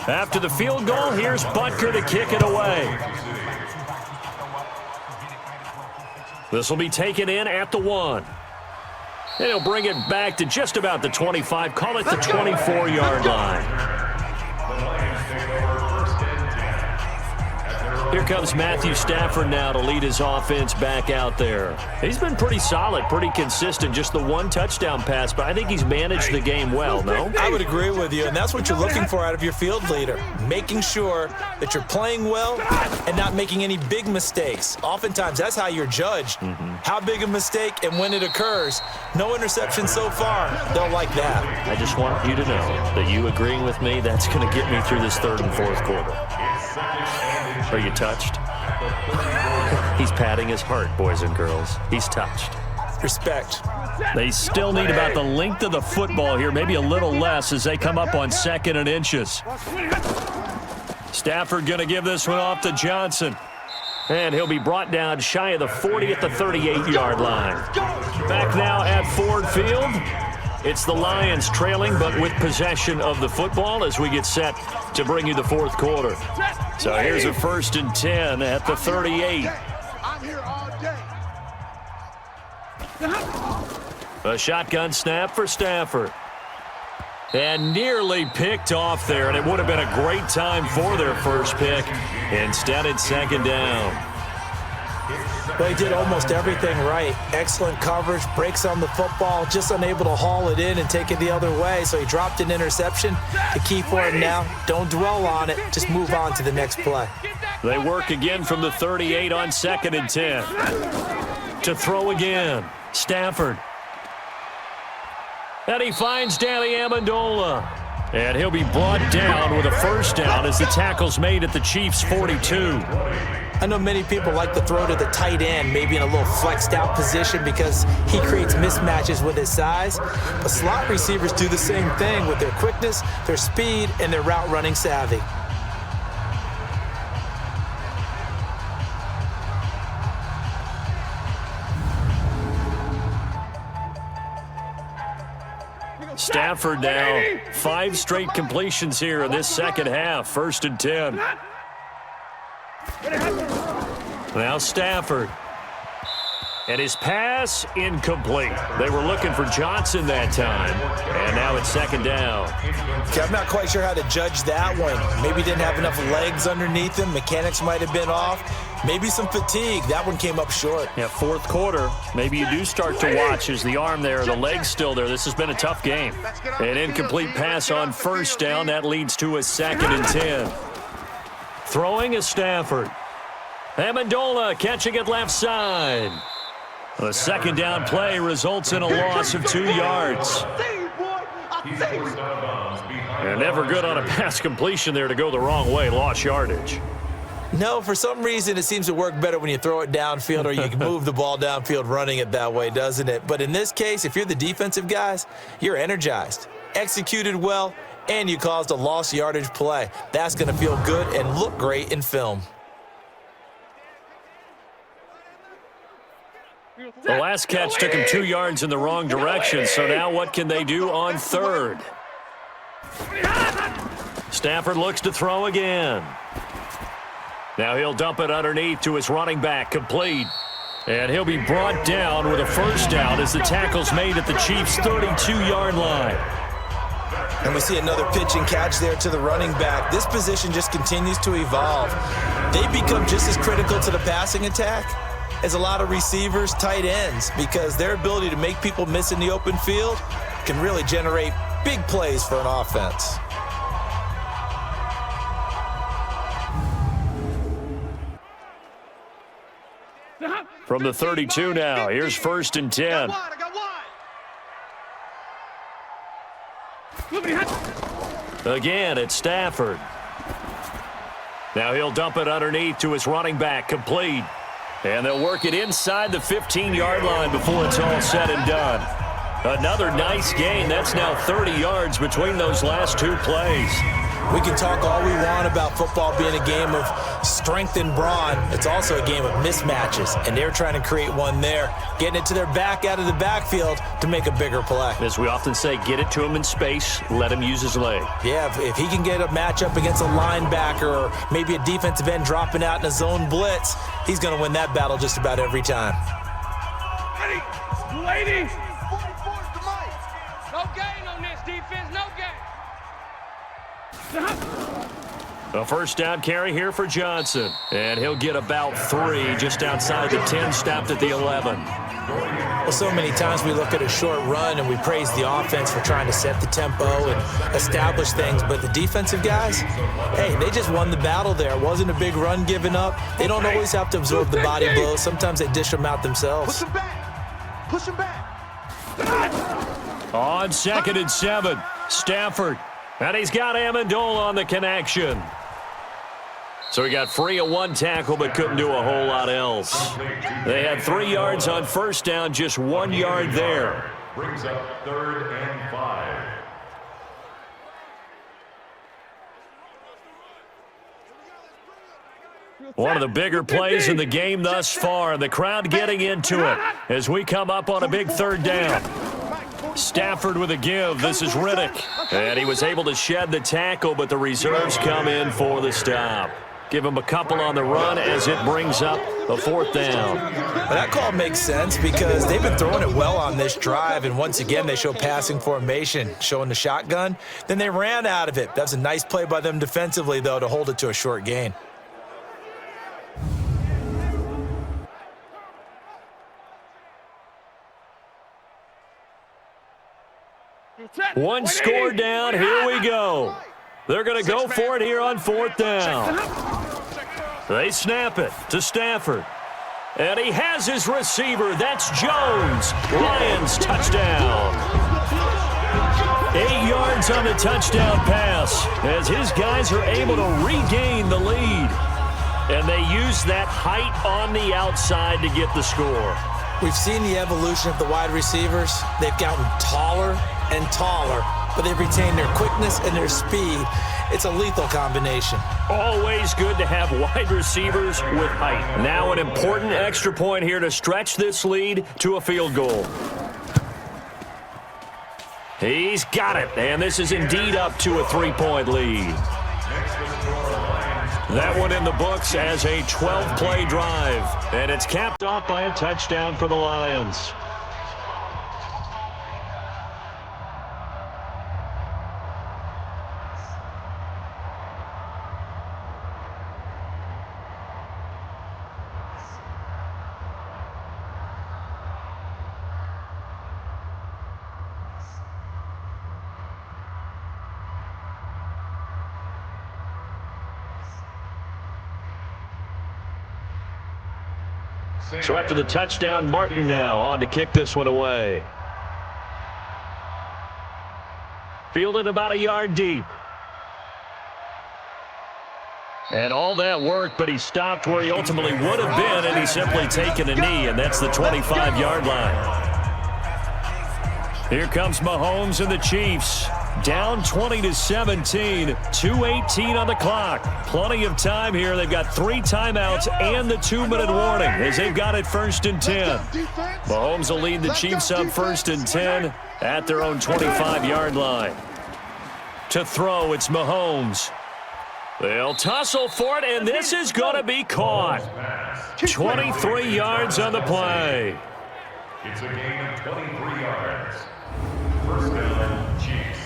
After the field goal, here's Butker to kick it away. This will be taken in at the 1. And he'll bring it back to just about the 25, call it the 24-yard line. Here comes Matthew Stafford now to lead his offense back out there. He's been pretty solid, pretty consistent, just the one touchdown pass, but I think he's managed the game well, no? I would agree with you, and that's what you're looking for out of your field leader, making sure that you're playing well and not making any big mistakes. Oftentimes, that's how you're judged. How big a mistake and when it occurs. No interception so far. They'll like that. I just want you to know that you agreeing with me, that's going to get me through this third and fourth quarter. Are you touched? He's patting his heart, boys and girls. He's touched. Respect. They still need about the length of the football here, maybe a little less as they come up on 2nd and inches. Stafford going to give this one off to Johnson. And he'll be brought down shy of the 40 at the 38-yard line. Back now at Ford Field. It's the Lions trailing, but with possession of the football as we get set to bring you the fourth quarter. So here's a 1st and 10 at the 38. A shotgun snap for Stafford. And nearly picked off there, and it would have been a great time for their first pick. Instead, it's 2nd down. Well, he did almost everything right. Excellent coverage, breaks on the football, just unable to haul it in and take it the other way. So he dropped an interception. The key for him now, don't dwell on it. Just move on to the next play. They work again from the 38 on 2nd and 10. To throw again, Stafford. And he finds Danny Amendola. And he'll be brought down with a first down as the tackle's made at the Chiefs' 42. I know many people like to throw to the tight end, maybe in a little flexed out position because he creates mismatches with his size. But slot receivers do the same thing with their quickness, their speed, and their route running savvy. Stafford now, 5 straight completions here in this second half, 1st and 10. Now Stafford. And his pass incomplete. They were looking for Johnson that time. And now it's 2nd down. Okay, I'm not quite sure how to judge that one. Maybe didn't have enough legs underneath him. Mechanics might have been off. Maybe some fatigue. That one came up short. Yeah, fourth quarter. Maybe you do start to watch as the arm there, the leg's still there. This has been a tough game. An incomplete pass on 1st down. That leads to a 2nd and 10. Throwing is Stafford. Amendola catching it left side. The 2nd down play results in a loss of 2 yards. And never good on a pass completion there to go the wrong way. Lost yardage. No, for some reason it seems to work better when you throw it downfield or you can move the ball downfield running it that way, doesn't it? But in this case, if you're the defensive guys, you're energized, executed well, and you caused a lost yardage play. That's going to feel good and look great in film. The last catch took him 2 yards in the wrong direction, so now what can they do on 3rd? Stafford looks to throw again. Now he'll dump it underneath to his running back, complete. And he'll be brought down with a first down as the tackle's made at the Chiefs' 32-yard line. And we see another pitch and catch there to the running back. This position just continues to evolve. They become just as critical to the passing attack as a lot of receivers, tight ends, because their ability to make people miss in the open field can really generate big plays for an offense. From the 32 now, here's 1st and 10. Again, it's Stafford. Now he'll dump it underneath to his running back, complete. And they'll work it inside the 15-yard line before it's all said and done. Another nice gain. That's now 30 yards between those last 2 plays. We can talk all we want about football being a game of strength and brawn. It's also a game of mismatches, and they're trying to create one there, getting it to their back out of the backfield to make a bigger play. As we often say, get it to him in space, let him use his leg. Yeah, if he can get a matchup against a linebacker or maybe a defensive end dropping out in a zone blitz, he's going to win that battle just about every time. Ready, ladies. No gain on this defense, no gain. A first down carry here for Johnson. And he'll get about 3 just outside the 10, stopped at the 11. Well, so many times we look at a short run and we praise the offense for trying to set the tempo and establish things, but the defensive guys, hey, they just won the battle there. It wasn't a big run given up. They don't always have to absorb the body blows. Sometimes they dish them out themselves. Push him back. Push him back. On 2nd and 7, Stafford. And he's got Amendola on the connection. So he got free of 1 tackle but couldn't do a whole lot else. They had 3 yards on first down, just 1 yard there. Brings up 3rd and 5. One of the bigger plays in the game thus far. The crowd getting into it as we come up on a big 3rd down. Stafford with a give. This is Riddick. And he was able to shed the tackle, but the reserves come in for the stop. Give him a couple on the run as it brings up a 4th down. Well, that call makes sense because they've been throwing it well on this drive, and once again they show passing formation, showing the shotgun. Then they ran out of it. That's a nice play by them defensively, though, to hold it to a short gain. One score down, here we go. They're going to go for it here on 4th down. They snap it to Stafford. And he has his receiver. That's Jones. Lions touchdown. 8 yards on the touchdown pass as his guys are able to regain the lead. And they use that height on the outside to get the score. We've seen the evolution of the wide receivers. They've gotten taller and taller, but they've retained their quickness and their speed. It's a lethal combination. Always good to have wide receivers with height. Now an important extra point here to stretch this lead to a field goal. He's got it, and this is indeed up to a 3-point lead. That one in the books as a 12-play drive, and it's capped off by a touchdown for the Lions. So after the touchdown, Martin now on to kick this one away. Fielded about a yard deep. And all that work, but he stopped where he ultimately would have been, and he's simply taken a knee, and that's the 25-yard line. Here comes Mahomes and the Chiefs. Down 20-17, 2:18 on the clock. Plenty of time here. They've got 3 timeouts and the 2-minute warning as they've got it 1st and 10. Mahomes will lead the Chiefs up 1st and 10 at their own 25-yard line. To throw, it's Mahomes. They'll tussle for it, and this is going to be caught. 23 yards on the play. It's a gain of 23 yards. First down, Chiefs.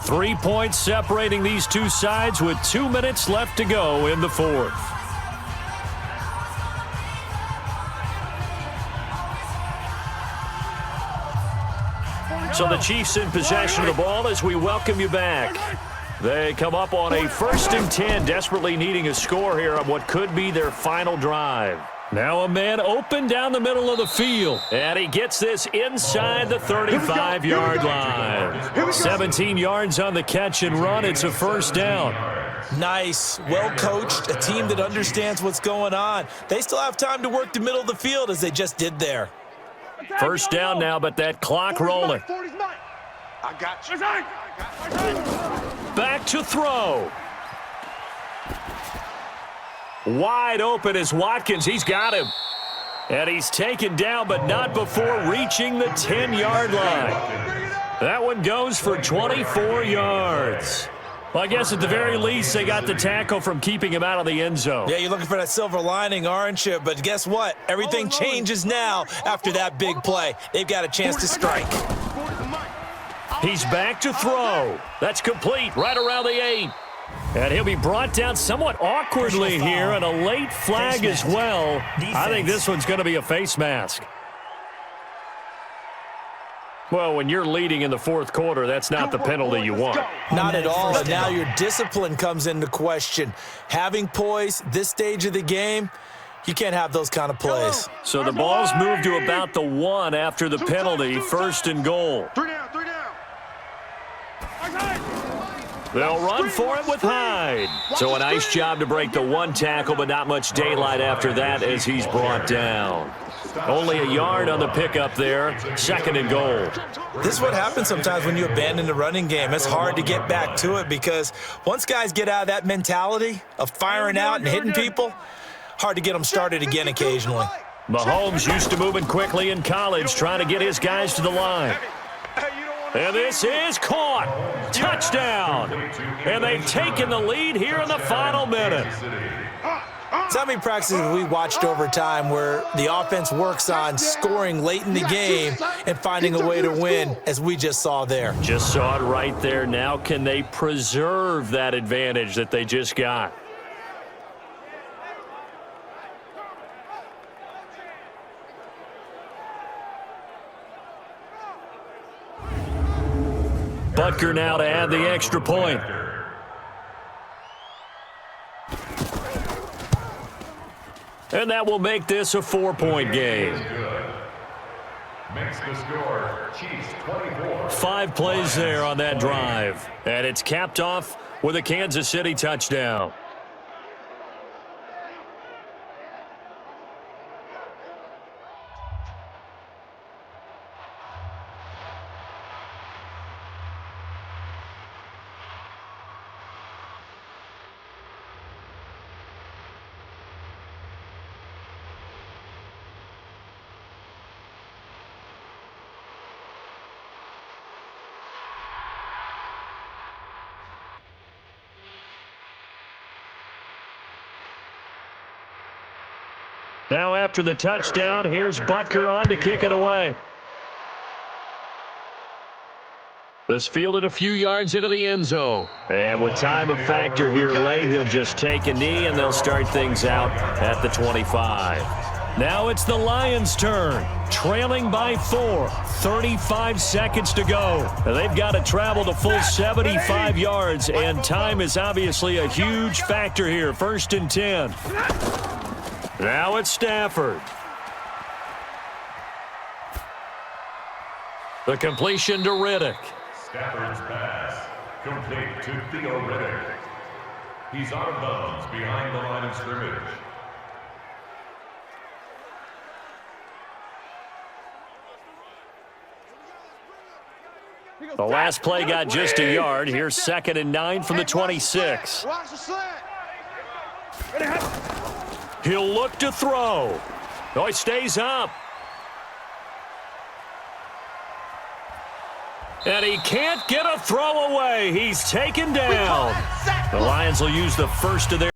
Three points separating these two sides with 2 minutes left to go in the 4th. So the Chiefs in possession of the ball as we welcome you back. They come up on a 1st and 10, desperately needing a score here on what could be their final drive. Now a man open down the middle of the field, and he gets this inside the 35-yard line. 17 yards on the catch and run. It's a 1st down. Nice, well-coached, a team that understands what's going on. They still have time to work the middle of the field as they just did there. 1st down now, but that clock rolling. I got you. Back to throw. Wide open is Watkins. He's got him. And he's taken down, but not before reaching the 10-yard line. That one goes for 24 yards. Well, I guess at the very least, they got the tackle from keeping him out of the end zone. Yeah, you're looking for that silver lining, aren't you? But guess what? Everything changes now after that big play. They've got a chance to strike. He's back to throw. That's complete right around the 8. And he'll be brought down somewhat awkwardly here, and a late flag as well. I think this one's going to be a face mask. Well, when you're leading in the 4th quarter, that's not the penalty you want. Not at all, and now your discipline comes into question. Having poise this stage of the game, you can't have those kind of plays. So the ball's moved to about the 1 after the penalty, 1st and goal. 3 down. They'll run for it with Hyde. So a nice job to break the 1 tackle, but not much daylight after that as he's brought down. Only a yard on the pickup there, 2nd and goal. This is what happens sometimes when you abandon the running game. It's hard to get back to it because once guys get out of that mentality of firing out and hitting people, hard to get them started again occasionally. Mahomes used to moving quickly in college, trying to get his guys to the line. And this is caught. Touchdown. And they've taken the lead here in the final minute. So how many practices have we watched over time where the offense works on scoring late in the game and finding a way to win, as we just saw there? Just saw it right there. Now can they preserve that advantage that they just got? Butker now to add the extra point. And that will make this a 4-point game. Makes the score Chiefs 24. 5 plays there on that drive. And it's capped off with a Kansas City touchdown. Now after the touchdown, here's Butker on to kick it away. This fielded a few yards into the end zone. And with time a factor here late, he'll just take a knee and they'll start things out at the 25. Now it's the Lions' turn, trailing by 4, 35 seconds to go. Now they've got to travel the full 75 yards, and time is obviously a huge factor here. 1st and 10. Now it's Stafford. The completion to Riddick. Stafford's pass complete to Theo Riddick. He's out of bounds behind the line of scrimmage. The last play got just a yard. Here's 2nd and 9 from the 26. Watch the slant. He'll look to throw. Oh, he stays up. And he can't get a throw away. He's taken down. The Lions will use the first of their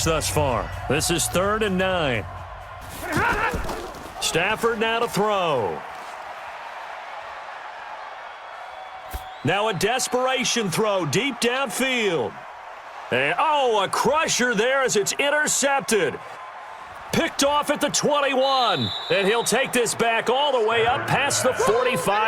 thus far. This is 3rd and 9. Stafford now to throw. Now a desperation throw deep downfield. And, oh, a crusher there as it's intercepted. Picked off at the 21. And he'll take this back all the way up past the 45.